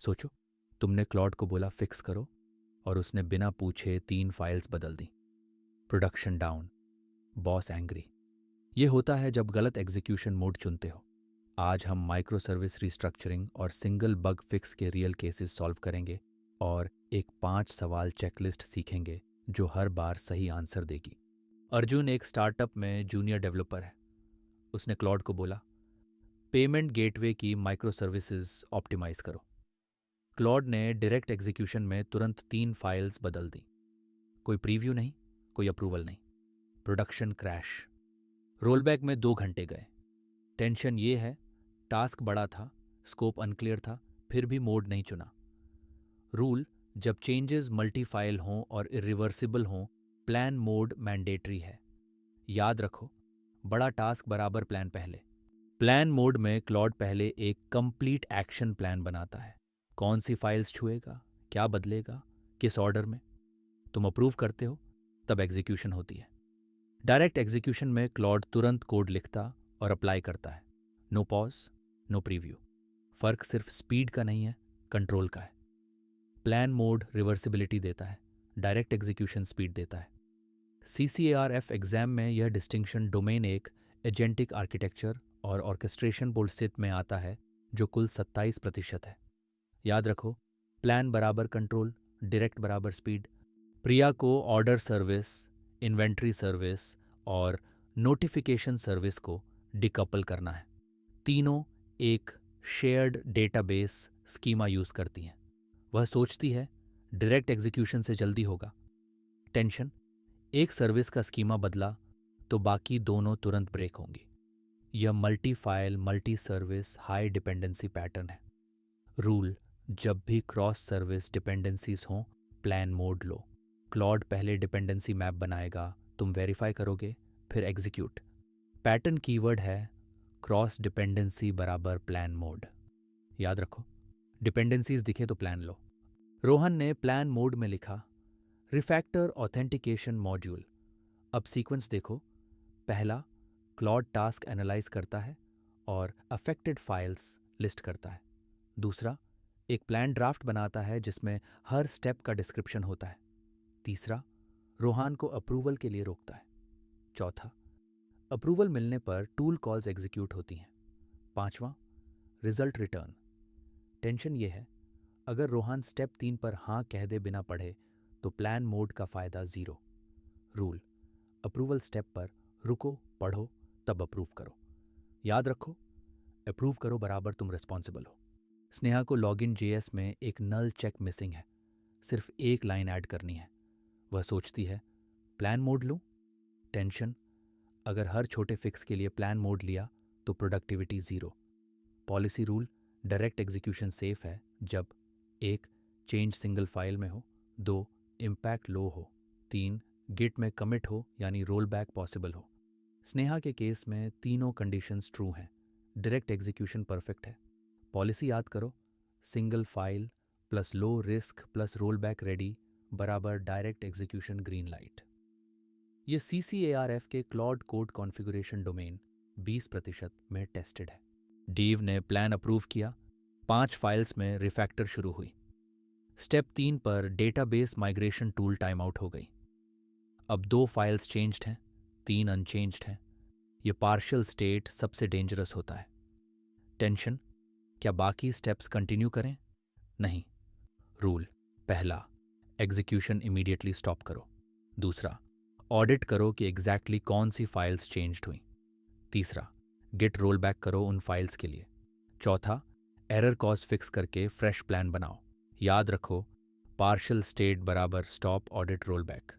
सोचो, तुमने क्लॉड को बोला फिक्स करो और उसने बिना पूछे 3 फाइल्स बदल दी। Production down, boss angry. ये होता है जब गलत एग्जीक्यूशन मोड चुनते हो। आज हम माइक्रो सर्विस रिस्ट्रक्चरिंग और सिंगल बग फिक्स के रियल केसेस सॉल्व करेंगे और एक 5 सवाल चेकलिस्ट सीखेंगे जो हर बार सही आंसर देगी। अर्जुन एक स्टार्टअप में जूनियर डेवलपर है। उसने क्लॉड को बोला, पेमेंट गेटवे की माइक्रो सर्विसेज ऑप्टिमाइज करो। क्लॉड ने डायरेक्ट एग्जीक्यूशन में तुरंत 3 फाइल्स बदल दी। कोई प्रीव्यू नहीं, कोई अप्रूवल नहीं। Production crash. रोलबैक में 2 घंटे गए। टेंशन ये है, टास्क बड़ा था, स्कोप अनक्लियर था, फिर भी मोड नहीं चुना। रूल, जब चेंजेस मल्टी फाइल हों और इरिवर्सिबल हों, प्लान मोड मैंडेटरी है। याद रखो, बड़ा टास्क बराबर प्लान पहले। प्लान मोड में क्लॉड पहले एक कंप्लीट एक्शन प्लान बनाता है। कौन सी फाइल्स छुएगा, क्या बदलेगा, किस ऑर्डर में। तुम अप्रूव करते हो, तब एग्जीक्यूशन होती है। डायरेक्ट एग्जीक्यूशन में क्लॉड तुरंत कोड लिखता और अप्लाई करता है। No pause, no preview. फर्क सिर्फ स्पीड का नहीं है, कंट्रोल का है। प्लान मोड रिवर्सिबिलिटी देता है, डायरेक्ट एग्जीक्यूशन स्पीड देता है। CCARF एग्जाम में यह डिस्टिंक्शन डोमेन एक एजेंटिक आर्किटेक्चर और ऑर्केस्ट्रेशन पोलसित में आता है, जो कुल 27% है। याद रखो, प्लान बराबर कंट्रोल, डायरेक्ट बराबर स्पीड। प्रिया को ऑर्डर सर्विस, इन्वेंट्री सर्विस और नोटिफिकेशन सर्विस को डिकपल करना है। तीनों एक शेयर्ड डेटाबेस स्कीमा यूज करती हैं। वह सोचती है डायरेक्ट एग्जीक्यूशन से जल्दी होगा। टेंशन, एक सर्विस का स्कीमा बदला तो बाकी दोनों तुरंत ब्रेक होंगी। यह multi file multi service high dependency pattern है। रूल, जब भी क्रॉस सर्विस डिपेंडेंसीज हों, प्लान मोड लो। क्लॉड पहले डिपेंडेंसी मैप बनाएगा, तुम वेरीफाई करोगे, फिर एग्जीक्यूट। पैटर्न कीवर्ड है क्रॉस डिपेंडेंसी बराबर प्लान मोड। याद रखो, डिपेंडेंसीज दिखे तो प्लान लो। रोहन ने प्लान मोड में लिखा, रिफैक्टर ऑथेंटिकेशन मॉड्यूल। अब सीक्वेंस देखो। पहला, क्लॉड टास्क एनालाइज करता है और अफेक्टेड फाइल्स लिस्ट करता है। दूसरा, एक प्लान ड्राफ्ट बनाता है जिसमें हर स्टेप का डिस्क्रिप्शन होता है। तीसरा, रोहान को अप्रूवल के लिए रोकता है। चौथा, अप्रूवल मिलने पर टूल कॉल्स एग्जीक्यूट होती हैं। पांचवा, रिजल्ट रिटर्न। टेंशन ये है, अगर रोहान स्टेप 3 पर हाँ कह दे बिना पढ़े तो प्लान मोड का फ़ायदा 0। रूल, अप्रूवल स्टेप पर रुको, पढ़ो, तब अप्रूव करो। याद रखो, अप्रूव करो बराबर तुम रिस्पॉन्सिबल हो। स्नेहा को लॉगिन JS में एक नल चेक मिसिंग है। सिर्फ एक लाइन ऐड करनी है। वह सोचती है, प्लान मोड लूँ। टेंशन, अगर हर छोटे फिक्स के लिए प्लान मोड लिया तो productivity 0। Policy rule, direct execution safe है जब 1. चेंज सिंगल फाइल में हो, 2. इम्पैक्ट लो हो, 3. गिट में कमिट हो यानी रोल बैक पॉसिबल हो। स्नेहा के केस में तीनों कंडीशंस ट्रू हैं। डायरेक्ट एग्जीक्यूशन परफेक्ट है। पॉलिसी याद करो, single file plus low risk plus roll back ready बराबर डायरेक्ट एग्जीक्यूशन ग्रीन लाइट। ये CCARF के क्लॉड कोड कॉन्फ़िगरेशन डोमेन 20% में टेस्टेड है। डीव ने प्लान अप्रूव किया, 5 फाइल्स में रिफैक्टर शुरू हुई। स्टेप 3 पर database migration tool time out हो गई। अब 2 फाइल्स चेंज्ड हैं, 3 अनचेंज्ड हैं। ये पार्शियल स्टेट सबसे डेंजरस होता है। टेंशन, क्या बाकी स्टेप्स कंटिन्यू करें? नहीं। रूल, पहला, एग्जीक्यूशन इमीडिएटली स्टॉप करो। दूसरा, ऑडिट करो कि एग्जैक्टली कौन सी फाइल्स चेंज्ड हुई। तीसरा, गिट रोल बैक करो उन फाइल्स के लिए। चौथा, एरर कॉज फिक्स करके फ्रेश प्लान बनाओ। याद रखो, पार्शियल स्टेट बराबर stop audit roll back.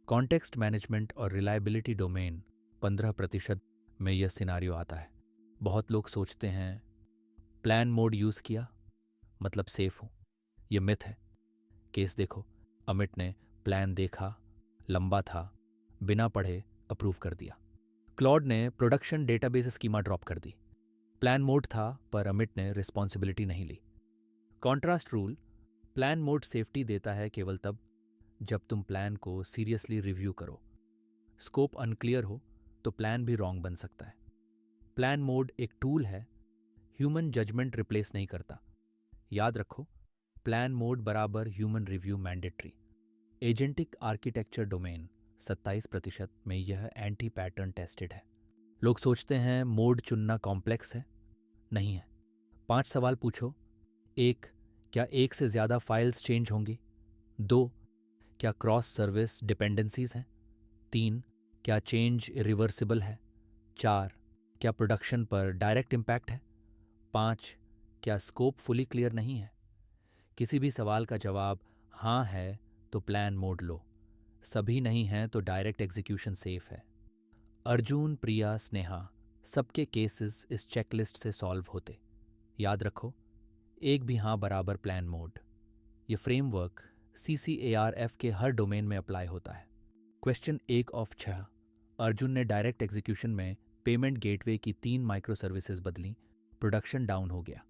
Context management और रिलायबिलिटी डोमेन 15% में यह सिनारियो आता है। बहुत लोग सोचते हैं प्लान मोड यूज़ किया मतलब सेफ हूँ। यह मिथ है। केस देखो, अमित ने प्लान देखा, लंबा था, बिना पढ़े अप्रूव कर दिया। क्लॉड ने प्रोडक्शन डेटाबेस स्कीमा ड्रॉप कर दी। प्लान मोड था पर अमित ने रिस्पॉन्सिबिलिटी नहीं ली। Contrast rule, plan mode safety देता है केवल तब जब तुम प्लान को सीरियसली रिव्यू करो। स्कोप अनक्लियर हो तो प्लान भी रॉन्ग बन सकता है। प्लान मोड एक टूल है, ह्यूमन जजमेंट रिप्लेस नहीं करता। याद रखो, प्लान मोड बराबर human review mandatory. Agentic architecture domain 27% में यह एंटी पैटर्न टेस्टेड है। लोग सोचते हैं मोड चुनना कॉम्प्लेक्स है, नहीं है। 5 सवाल पूछो। 1, क्या एक से ज़्यादा फाइल्स चेंज होंगी? 2, क्या क्रॉस सर्विस डिपेंडेंसीज हैं? 3, क्या चेंज इरिवर्सिबल है? 4, क्या प्रोडक्शन पर डायरेक्ट इम्पैक्ट है? 5, क्या स्कोप फुली क्लियर नहीं है? किसी भी सवाल का जवाब हाँ है तो प्लान मोड लो, सभी नहीं हैं तो डायरेक्ट एग्जीक्यूशन सेफ है। अर्जुन, प्रिया, स्नेहा, सबके केसेस इस चेकलिस्ट से सॉल्व होते। याद रखो, एक भी हाँ बराबर प्लान मोड। ये फ्रेमवर्क CCARF के हर डोमेन में अप्लाई होता है। Question 1 of 6। अर्जुन ने डायरेक्ट एग्जीक्यूशन में पेमेंट गेटवे की 3 माइक्रो सर्विसेज बदली, प्रोडक्शन डाउन हो गया।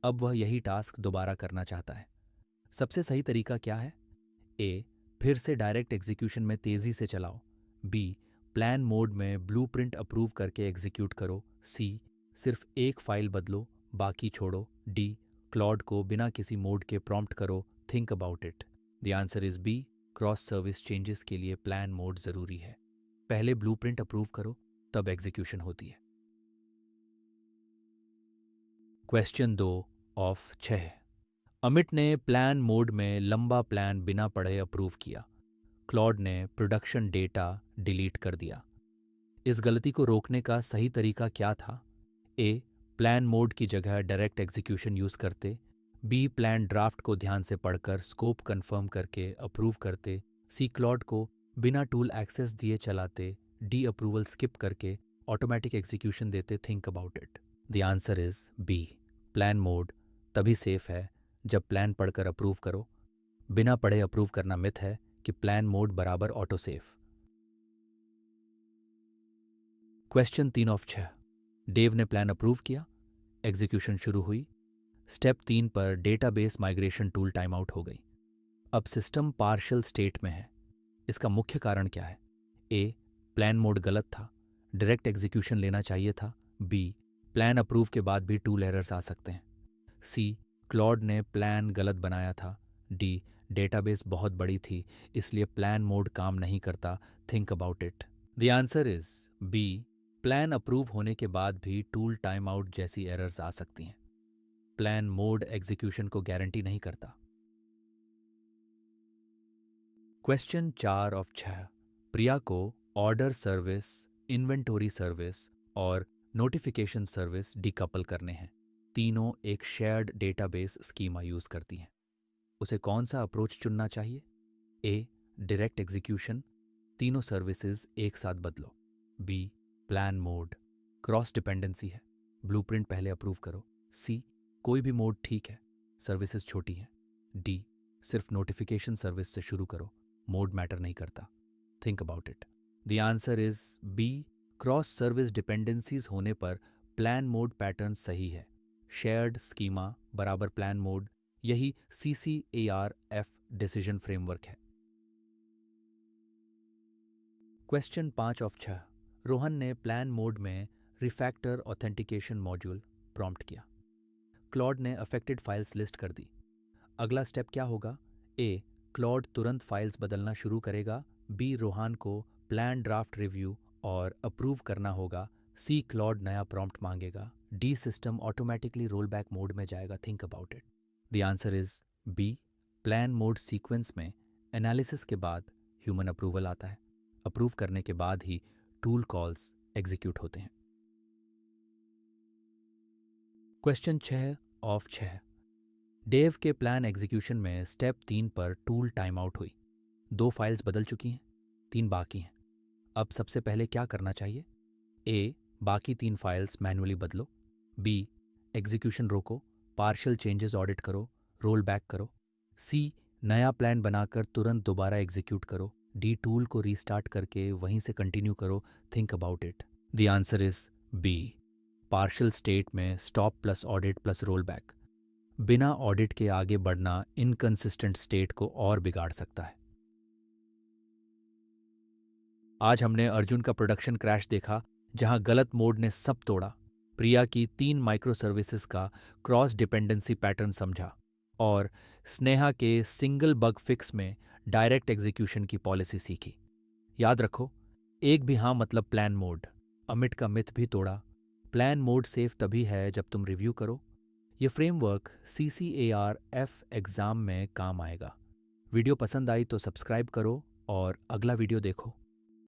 अब वह यही टास्क दोबारा करना चाहता है। सबसे सही तरीका क्या है? ए, फिर से डायरेक्ट एग्जीक्यूशन में तेज़ी से चलाओ। बी, प्लान मोड में ब्लूप्रिंट अप्रूव करके एग्जीक्यूट करो। सी, सिर्फ एक फाइल बदलो, बाकी छोड़ो। डी, क्लॉड को बिना किसी मोड के प्रॉम्प्ट करो, think about it. The answer is B, cross service changes के लिए प्लान मोड ज़रूरी है। पहले ब्लूप्रिंट अप्रूव करो, तब एग्जीक्यूशन होती है। Question 2 of 6। अमित ने प्लान मोड में लंबा प्लान बिना पढ़े अप्रूव किया। क्लॉड ने प्रोडक्शन डेटा डिलीट कर दिया। इस गलती को रोकने का सही तरीका क्या था? ए, प्लान मोड की जगह डायरेक्ट एग्जीक्यूशन यूज़ करते। बी, प्लान ड्राफ्ट को ध्यान से पढ़कर स्कोप कंफर्म करके अप्रूव करते। सी, क्लॉड को बिना टूल एक्सेस दिए चलाते। डी, अप्रूवल स्किप करके ऑटोमेटिक एग्जीक्यूशन देते। Think about it. The answer is B, plan mode तभी सेफ है जब प्लान पढ़कर अप्रूव करो। बिना पढ़े अप्रूव करना मिथ है कि प्लान मोड बराबर auto safe. Question 3 of 6। Dave ने प्लान अप्रूव किया, एग्जीक्यूशन शुरू हुई। स्टेप 3 पर database migration tool time out हो गई। अब सिस्टम पार्शियल स्टेट में है। इसका मुख्य कारण क्या है? ए, प्लान मोड गलत था, डायरेक्ट एग्जीक्यूशन लेना चाहिए था। बी, प्लान अप्रूव के बाद भी टूल एरर्स आ सकते हैं। सी, क्लॉड ने प्लान गलत बनाया था। डी, डेटाबेस बहुत बड़ी थी इसलिए प्लान मोड काम नहीं करता। Think about it. The answer is B, plan approve होने के बाद भी टूल टाइम आउट जैसी एरर्स आ सकती हैं। प्लान मोड एग्जीक्यूशन को गारंटी नहीं करता। Question 4 of 6। प्रिया को ऑर्डर सर्विस, इन्वेंटोरी सर्विस और नोटिफिकेशन सर्विस डिकपल करने हैं। तीनों एक शेयर्ड डेटाबेस स्कीमा यूज करती हैं। उसे कौन सा अप्रोच चुनना चाहिए? ए, डायरेक्ट एग्जीक्यूशन, तीनों सर्विसेज एक साथ बदलो। B, plan mode, cross dependency है, ब्लूप्रिंट पहले अप्रूव करो। सी, कोई भी मोड ठीक है, सर्विसेज छोटी हैं। डी, सिर्फ नोटिफिकेशन सर्विस से शुरू करो, मोड मैटर नहीं करता। Think about it. The answer is B, cross service dependencies होने पर प्लान मोड पैटर्न सही है। शेयर्ड स्कीमा बराबर प्लान मोड, यही CCARF डिसीजन फ्रेमवर्क है। Question 5 of 6। रोहन ने प्लान मोड में रिफैक्टर ऑथेंटिकेशन मॉड्यूल प्रॉम्प्ट किया। क्लॉड ने अफेक्टेड फाइल्स लिस्ट कर दी। अगला स्टेप क्या होगा? ए, क्लॉड तुरंत फाइल्स बदलना शुरू करेगा। बी, रोहन को प्लान ड्राफ्ट रिव्यू और अप्रूव करना होगा। सी, क्लॉड नया प्रॉम्प्ट मांगेगा। D, system automatically roll back mode में जाएगा। Think about it. The answer is B, plan mode sequence में एनालिसिस के बाद ह्यूमन अप्रूवल आता है। अप्रूव करने के बाद ही टूल कॉल्स एग्जीक्यूट होते हैं। Question 6 of 6। डेव के प्लान एग्जीक्यूशन में स्टेप 3 पर टूल टाइम आउट हुई। 2 फाइल्स बदल चुकी हैं, 3 बाकी हैं। अब सबसे पहले क्या करना चाहिए? ए, बाकी 3 फाइल्स मैन्युअली बदलो। बी, एग्जीक्यूशन रोको, पार्शियल चेंजेस ऑडिट करो, रोल बैक करो। सी, नया प्लान बनाकर तुरंत दोबारा एग्जीक्यूट करो। डी, टूल को रीस्टार्ट करके वहीं से कंटिन्यू करो। Think about it. The answer is B, partial state में stop plus audit plus roll back. बिना ऑडिट के आगे बढ़ना इनकंसिस्टेंट स्टेट को और बिगाड़ सकता है। आज हमने अर्जुन का प्रोडक्शन क्रैश देखा, जहां गलत मोड ने सब तोड़ा। प्रिया की 3 माइक्रो सर्विसेज का क्रॉस डिपेंडेंसी पैटर्न समझा और स्नेहा के सिंगल बग फिक्स में डायरेक्ट एग्जीक्यूशन की पॉलिसी सीखी। याद रखो, एक भी हाँ मतलब प्लान मोड। अमिट का मिथ भी तोड़ा। प्लान मोड सेफ तभी है जब तुम रिव्यू करो। ये फ्रेमवर्क CCAR-F एग्ज़ाम में काम आएगा। वीडियो पसंद आई तो सब्सक्राइब करो और अगला वीडियो देखो।